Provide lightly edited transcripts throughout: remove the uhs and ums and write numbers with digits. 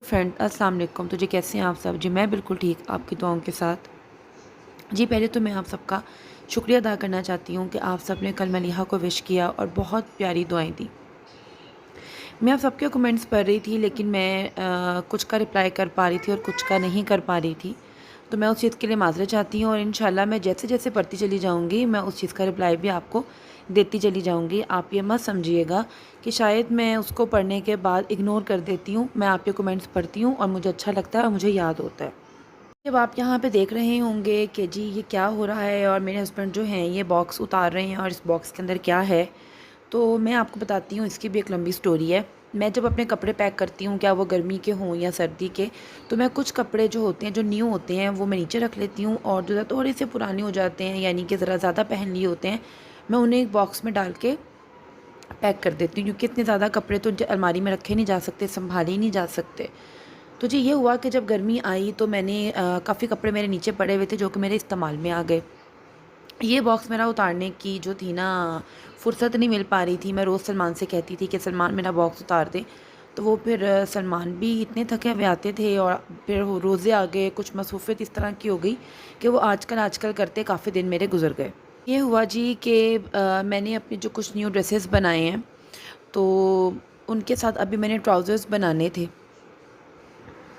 Friend अस्सलाम वालेकुम। तो जी कैसे हैं आप सब? जी मैं बिल्कुल ठीक, आपकी दुआओं के साथ। जी पहले तो मैं आप सबका शुक्रिया अदा करना चाहती हूँ कि आप सब ने कल मलीहा को विश किया और बहुत प्यारी दुआएं दी। मैं आप सबके कमेंट्स पढ़ रही थी, लेकिन मैं कुछ का रिप्लाई कर पा रही थी और कुछ का नहीं कर पा रही थी। तो मैं उस चीज़ के लिए माज़रत चाहती हूँ और इंशाल्लाह मैं जैसे जैसे पढ़ती चली जाऊँगी मैं उस चीज़ का रिप्लाई भी आपको देती चली जाऊँगी। आप ये मत समझिएगा कि शायद मैं उसको पढ़ने के बाद इग्नोर कर देती हूँ। मैं आपके कमेंट्स पढ़ती हूँ और मुझे अच्छा लगता है और मुझे याद होता है। जब आप यहाँ पे देख रहे होंगे कि जी ये क्या हो रहा है और मेरे हस्बैंड जो हैं ये बॉक्स उतार रहे हैं और इस बॉक्स के अंदर क्या है, तो मैं आपको बताती हूँ। इसकी भी एक लंबी स्टोरी है। मैं जब अपने कपड़े पैक करती हूँ, क्या वो गर्मी के हों या सर्दी के, तो मैं कुछ कपड़े जो होते हैं, जो न्यू होते हैं, वो मैं नीचे रख लेती हूँ और जो थोड़े से पुराने हो जाते हैं यानी कि ज़रा ज़्यादा पहन लिए होते हैं, मैं उन्हें एक बॉक्स में डाल के पैक कर देती हूँ, क्योंकि इतने ज़्यादा कपड़े तो अलमारी में रखे नहीं जा सकते, संभाले ही नहीं जा सकते। तो जी ये हुआ कि जब गर्मी आई तो मैंने काफ़ी कपड़े मेरे नीचे पड़े हुए थे जो कि मेरे इस्तेमाल में आ गए। ये बॉक्स मेरा उतारने की जो थी ना, फुर्सत नहीं मिल पा रही थी। मैं रोज़ सलमान से कहती थी कि सलमान मेरा बॉक्स उतार दे, तो वो फिर सलमान भी इतने थके हुए आते थे और फिर वो रोज़े आ गए, कुछ मसरूफ़ियत इस तरह की हो गई कि वो आजकल आजकल करते काफ़ी दिन मेरे गुजर गए। ये हुआ जी कि मैंने अपने जो कुछ न्यू ड्रेसेस बनाए हैं, तो उनके साथ अभी मैंने ट्राउज़र्स बनाने थे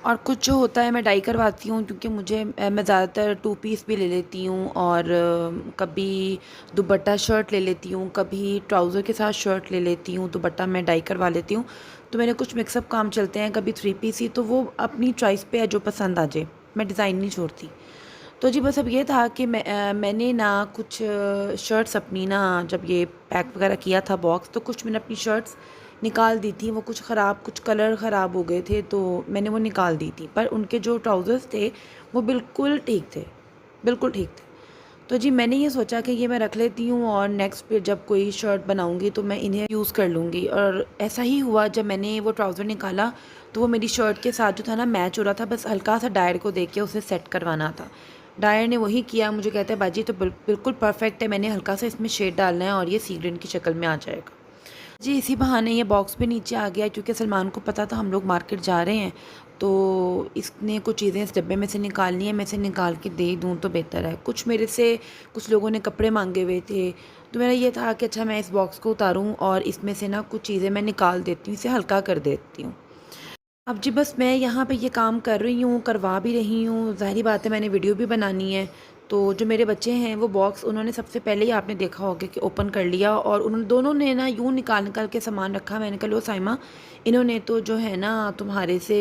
और कुछ जो होता है मैं डाई करवाती हूँ, क्योंकि मुझे मैं ज़्यादातर टू पीस भी ले लेती हूँ और कभी दुपट्टा शर्ट ले लेती हूँ, कभी ट्राउज़र के साथ शर्ट ले लेती हूँ, दुपट्टा मैं डाई करवा लेती हूँ। तो मेरे कुछ मिक्सअप काम चलते हैं, कभी थ्री पीस ही, तो वो अपनी चॉइस पे है, जो पसंद आ जाए, मैं डिज़ाइन नहीं छोड़ती। तो जी बस अब ये था कि मैंने ना कुछ शर्ट्स अपनी ना, जब ये पैक वगैरह किया था बॉक्स, तो कुछ मैंने अपनी शर्ट्स निकाल दी थी। वो कुछ ख़राब, कुछ कलर ख़राब हो गए थे, तो मैंने वो निकाल दी थी। पर उनके जो ट्राउज़र्स थे वो बिल्कुल ठीक थे, बिल्कुल ठीक थे। तो जी मैंने ये सोचा कि ये मैं रख लेती हूँ और नेक्स्ट फिर जब कोई शर्ट बनाऊँगी तो मैं इन्हें यूज़ कर लूँगी। और ऐसा ही हुआ, जब मैंने वो ट्राउज़र निकाला तो वो मेरी शर्ट के साथ जो था ना मैच हो रहा था। बस हल्का सा डायर को देख के उसे सेट करवाना था। डायर ने वही किया, मुझे कहता है बाजी तो बिल्कुल परफेक्ट है, मैंने हल्का सा इसमें शेड डालना है और ये सी ग्रीन की शक्ल में आ जाएगा। जी इसी बहाने ये बॉक्स भी नीचे आ गया, क्योंकि सलमान को पता था हम लोग मार्केट जा रहे हैं, तो इसने कुछ चीज़ें इस डब्बे में से निकालनी है, मैं इसे निकाल के दे दूँ तो बेहतर है। कुछ मेरे से कुछ लोगों ने कपड़े मांगे हुए थे, तो मेरा ये था कि अच्छा मैं इस बॉक्स को उतारूँ और इसमें से ना कुछ चीज़ें मैं निकाल देती हूँ, इसे हल्का कर देती हूँ। अब जी बस मैं यहाँ पे ये काम कर रही हूँ, करवा भी रही हूँ। ज़ाहिर बात है मैंने वीडियो भी बनानी है। तो जो मेरे बच्चे हैं वो बॉक्स उन्होंने सबसे पहले ही, आपने देखा होगा कि ओपन कर लिया और उन्होंने दोनों ने ना यूँ निकाल निकाल के सामान रखा। मैंने कहा लो साइमा, इन्होंने तो जो है ना तुम्हारे से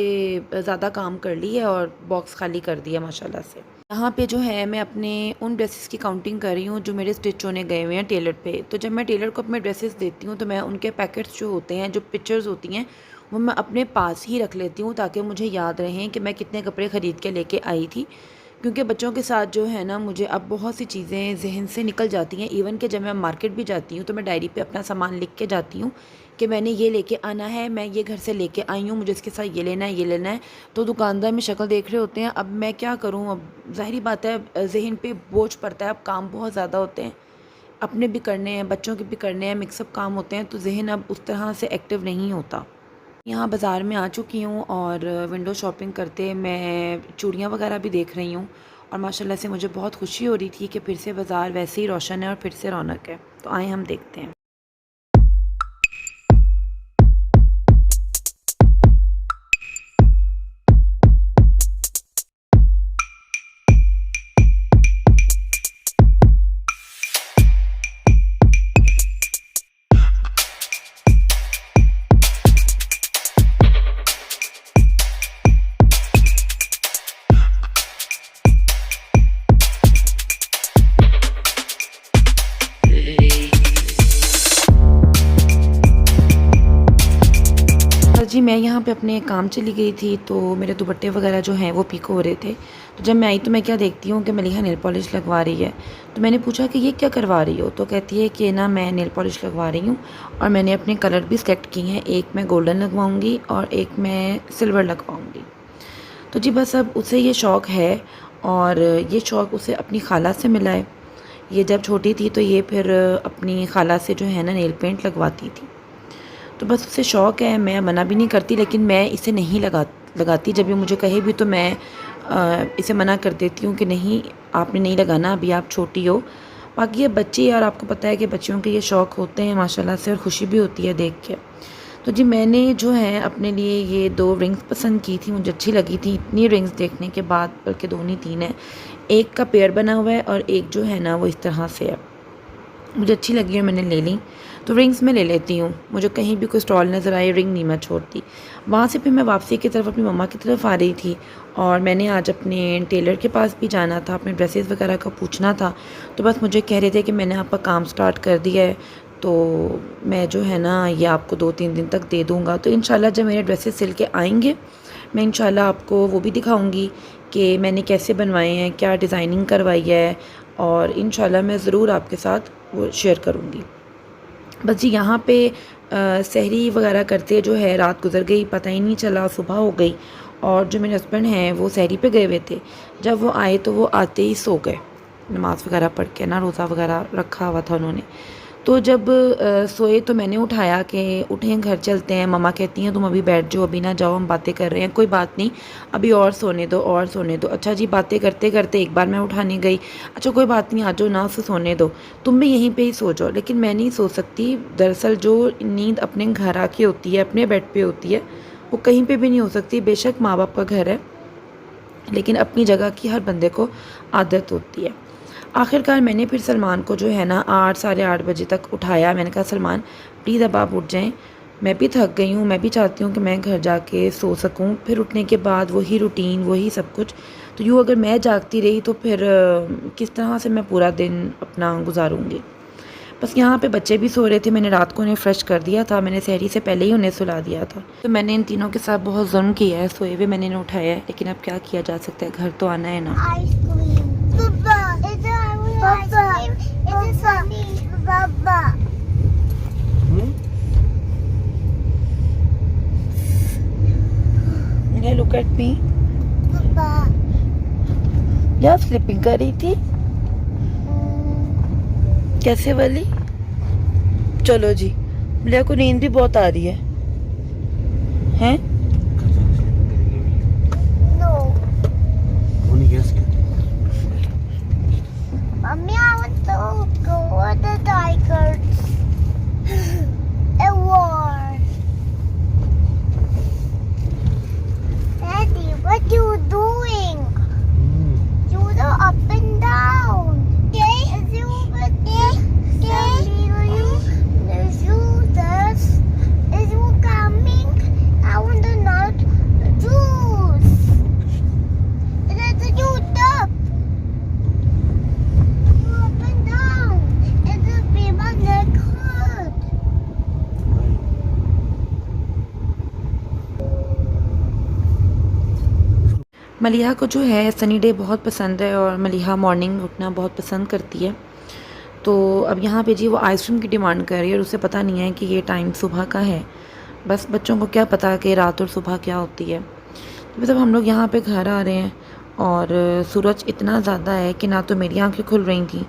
ज़्यादा काम कर ली है और बॉक्स खाली कर दिया माशाल्लाह से। यहाँ पे जो है मैं अपने उन ड्रेसेस की काउंटिंग कर रही हूँ जो मेरे स्टिच होने गए हुए हैं टेलर पे। तो जब मैं टेलर को अपने ड्रेसेस देती हूँ तो मैं उनके पैकेट्स जो होते हैं, जो पिक्चर्स होती हैं, वो मैं अपने पास ही रख लेती हूँ, ताकि मुझे याद रहें कि मैं कितने कपड़े ख़रीद के लेके आई थी। क्योंकि बच्चों के साथ जो है ना, मुझे अब बहुत सी चीज़ें जहन से निकल जाती हैं। इवन कि जब मैं मार्केट भी जाती हूँ तो मैं डायरी पे अपना सामान लिख के जाती हूँ कि मैंने ये लेके आना है, मैं ये घर से लेके आई हूँ, मुझे इसके साथ ये लेना है, ये लेना है। तो दुकानदार में शक्ल देख रहे होते हैं। अब मैं क्या करूँ, अब ज़ाहिर बात है जहन पे बोझ पड़ता है, अब काम बहुत ज़्यादा होते हैं, अपने भी करने हैं, बच्चों के भी करने हैं, मिक्सअप काम होते हैं, तो जहन अब उस तरह से एक्टिव नहीं होता। यहाँ बाज़ार में आ चुकी हूँ और विंडो शॉपिंग करते मैं चूड़ियाँ वगैरह भी देख रही हूँ और माशाल्लाह से मुझे बहुत खुशी हो रही थी कि फिर से बाज़ार वैसे ही रोशन है और फिर से रौनक है। तो आए हम देखते हैं। जी मैं यहाँ पे अपने काम चली गई थी, तो मेरे दुपट्टे वगैरह जो हैं वो पीको हो रहे थे। तो जब मैं आई तो मैं क्या देखती हूँ कि मलीहा नेल पॉलिश लगवा रही है। तो मैंने पूछा कि ये क्या करवा रही हो, तो कहती है कि ना मैं नेल पॉलिश लगवा रही हूँ और मैंने अपने कलर भी सेलेक्ट किए हैं, एक मैं गोल्डन लगवाऊँगी और एक मैं सिल्वर लगवाऊँगी। तो जी बस अब उसे ये शौक़ है और ये शौक़ उसे अपनी खाला से मिला है। ये जब छोटी थी तो ये फिर अपनी खाला से जो है ना नेल पेंट लगवाती थी। तो बस उसे शौक़ है, मैं मना भी नहीं करती, लेकिन मैं इसे नहीं लगाती। जब ये मुझे कहे भी तो मैं इसे मना कर देती हूँ कि नहीं, आपने नहीं लगाना, अभी आप छोटी हो। बाकी ये बच्चे यार, आपको पता है कि बच्चियों के ये शौक़ होते हैं माशाल्लाह से, और ख़ुशी भी होती है देख के। तो जी मैंने जो है अपने लिए ये 2 रिंग्स पसंद की थी, मुझे अच्छी लगी थी। इतनी रिंग्स देखने के बाद, बल्कि 2 नहीं 3 हैं, एक का पेयर बना हुआ है और एक जो है ना वो इस तरह से है। मुझे अच्छी लगी और मैंने ले ली। तो रिंग्स मैं ले लेती हूँ, मुझे कहीं भी कोई स्टॉल नज़र आए रिंग नहीं मैं छोड़ती। वहाँ से फिर मैं वापसी की तरफ अपनी मम्मा की तरफ आ रही थी, और मैंने आज अपने टेलर के पास भी जाना था, अपने ड्रेसेस वगैरह का पूछना था। तो बस मुझे कह रहे थे कि मैंने आपका काम स्टार्ट कर दिया है, तो मैं जो है ना ये आपको 2-3 दिन तक दे दूँगा। तो इंशाल्लाह जब मेरे ड्रेसेस सिल के आएँगे, मैं इंशाल्लाह आपको वो भी दिखाऊँगी कि मैंने कैसे बनवाए हैं, क्या डिज़ाइनिंग करवाई है, और इंशाल्लाह मैं ज़रूर आपके साथ वो शेयर करूँगी। बस जी यहाँ पे सहरी वगैरह करते जो है रात गुज़र गई, पता ही नहीं चला, सुबह हो गई। और जो मेरे हस्बैंड हैं वो सहरी पे गए हुए थे। जब वो आए तो वो आते ही सो गए, नमाज़ वगैरह पढ़ के ना, रोज़ा वगैरह रखा हुआ था उन्होंने। तो जब सोए तो मैंने उठाया कि उठें घर चलते हैं। मम्मा कहती हैं तुम अभी बैठ जाओ, अभी ना जाओ, हम बातें कर रहे हैं। कोई बात नहीं, अभी और सोने दो, और सोने दो। अच्छा जी, बातें करते करते एक बार मैं उठाने गई, अच्छा कोई बात नहीं, आ जाओ ना, उसे सोने दो, तुम भी यहीं पे ही सो जाओ। लेकिन मैं नहीं सो सकती। दरअसल जो नींद अपने घर आके होती है, अपने बेड पे होती है, वो कहीं पे भी नहीं हो सकती। बेशक माँ बाप का घर है, लेकिन अपनी जगह की हर बंदे को आदत होती है। आखिरकार मैंने फिर सलमान को जो है ना 8 साढ़े 8 बजे तक उठाया। मैंने कहा सलमान प्लीज़ अब आप उठ जाएं, मैं भी थक गई हूँ, मैं भी चाहती हूँ कि मैं घर जाके सो सकूँ। फिर उठने के बाद वही रूटीन, वही सब कुछ। तो यूँ अगर मैं जागती रही तो फिर किस तरह से मैं पूरा दिन अपना गुजारूँगी। बस यहाँ पे बच्चे भी सो रहे थे, मैंने रात को उन्हें फ़्रेश कर दिया था, मैंने सहरी से पहले ही उन्हें सुला दिया था। तो मैंने इन तीनों के साथ बहुत जुल्म किया है, सोए हुए मैंने इन्हें उठाया है, लेकिन अब क्या किया जा सकता है, घर तो आना है ना। Look at me. क्या स्लीपिंग कर रही थी? कैसे वाली? चलो जी, लिया को नींद भी बहुत आ रही है, हैं? Mommy, I want to go with the tigers. A war. Daddy, what you doing? You do up and down. Is you is you coming? I want to not juice. Let's do up. Up and down. It will be my neck hurt. Maliha को जो है sunny day बहुत पसंद है, और Maliha morning उठना बहुत पसंद करती है। तो अब यहाँ पे जी वो आइसक्रीम की डिमांड कर रही है, और उसे पता नहीं है कि ये टाइम सुबह का है। बस बच्चों को क्या पता कि रात और सुबह क्या होती है। तो मतलब हम लोग यहाँ पे घर आ रहे हैं, और सूरज इतना ज़्यादा है कि ना तो मेरी आंखें खुल रही थी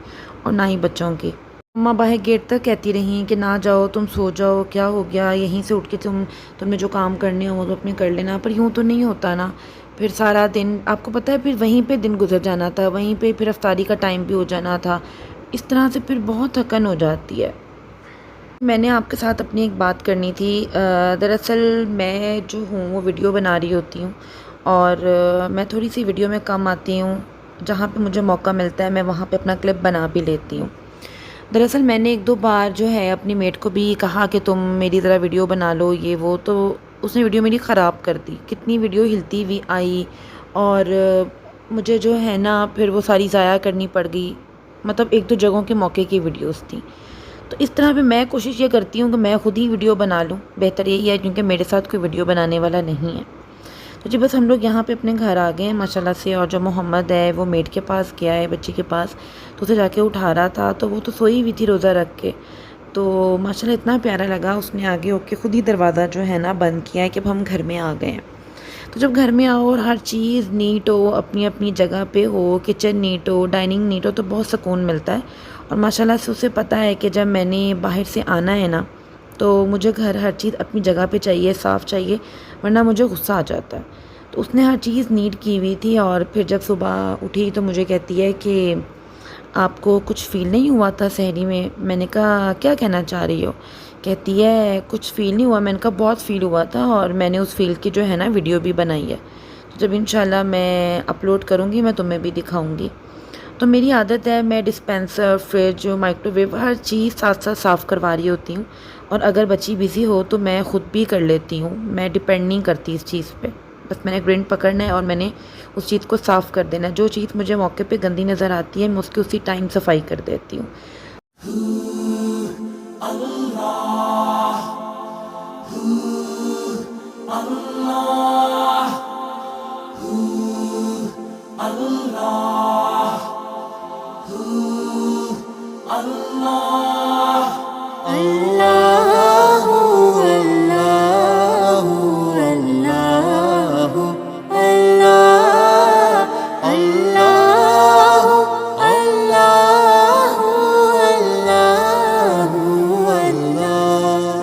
और ना ही बच्चों की। मम्मा बाहर गेट तक कहती रही कि ना जाओ, तुम सो जाओ, क्या हो गया, यहीं से उठ के तुमने जो काम करने हो वो तो अपने कर लेना। पर यूँ तो नहीं होता ना, फिर सारा दिन आपको पता है, फिर वहीं पे दिन गुजर जाना था, वहीं पे फिर अफ्तारी का टाइम भी हो जाना था। इस तरह से फिर बहुत थकन हो जाती है। मैंने आपके साथ अपनी एक बात करनी थी। दरअसल मैं जो हूँ वो वीडियो बना रही होती हूँ, और मैं थोड़ी सी वीडियो में कम आती हूँ। जहाँ पे मुझे मौका मिलता है मैं वहाँ पे अपना क्लिप बना भी लेती हूँ। दरअसल मैंने 1-2 बार जो है अपनी मेट को भी कहा कि तुम मेरी ज़रा वीडियो बना लो, ये वो, तो उसने वीडियो मेरी ख़राब कर दी। कितनी वीडियो हिलती हुई आई, और मुझे जो है ना फिर वो सारी ज़ाया करनी पड़ गई। मतलब 1-2 जगहों के मौके की वीडियोस थी। तो इस तरह पे मैं कोशिश ये करती हूँ कि मैं खुद ही वीडियो बना लूँ, बेहतर यही है, क्योंकि मेरे साथ कोई वीडियो बनाने वाला नहीं है। तो जी बस हम लोग यहाँ पे अपने घर आ गए हैं माशाल्लाह से। और जो मोहम्मद है वो मेड के पास गया है, बच्ची के पास, तो उसे जाके उठा रहा था, तो वो तो सोई हुई थी रोज़ा रख के। तो माशाल्लाह इतना प्यारा लगा, उसने आगे होके खुद ही दरवाज़ा जो है ना बंद किया है कि अब हम घर में आ गए हैं। तो जब घर में आओ और हर चीज़ नीट हो, अपनी अपनी जगह पे हो, किचन नीट हो, डाइनिंग नीट हो, तो बहुत सुकून मिलता है। और माशाल्लाह से उसे पता है कि जब मैंने बाहर से आना है ना, तो मुझे घर हर चीज़ अपनी जगह पे चाहिए, साफ़ चाहिए, वरना मुझे गुस्सा आ जाता है। तो उसने हर चीज़ नीट की हुई थी और फिर जब सुबह उठी तो मुझे कहती है कि आपको कुछ फ़ील नहीं हुआ था सहरी में? मैंने कहा क्या कहना चाह रही हो? कहती है कुछ फ़ील नहीं हुआ। मैंने कहा बहुत फ़ील हुआ था और मैंने उस फ़ील की जो है ना वीडियो भी बनाई है। तो जब इंशाल्लाह मैं अपलोड करूँगी मैं तुम्हें भी दिखाऊँगी। तो मेरी आदत है मैं डिस्पेंसर, फ्रिज, माइक्रोवेव हर चीज़ साथ-साथ साफ़ करवा रही होती हूँ और अगर बच्ची बिज़ी हो तो मैं ख़ुद भी कर लेती हूँ। मैं डिपेंड नहीं करती इस चीज़ पे। बस मैंने ग्रिंड पकड़ना है और मैंने उस चीज़ को साफ़ कर देना है। जो चीज़ मुझे मौके पे गंदी नज़र आती है मैं उसकी उसी टाइम सफाई कर देती हूँ। अल्लाहु अल्लाहु अल्लाहु अल्लाह अल्लाहु अल्लाहु अल्लाहु अल्लाह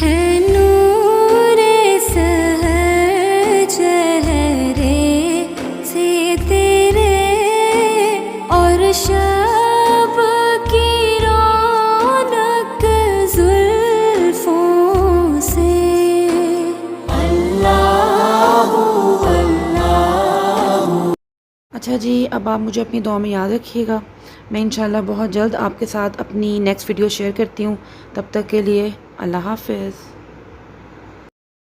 है नूरे सहर चेहरे से तेरे और शब की रौनक जुल्फों से अल्लाहु अल्लाहु। अच्छा जी, अब आप मुझे अपनी दुआ में याद रखिएगा। मैं इंशाल्लाह बहुत जल्द आपके साथ अपनी नेक्स्ट वीडियो शेयर करती हूँ। तब तक के लिए अल्लाह हाफ़िज़।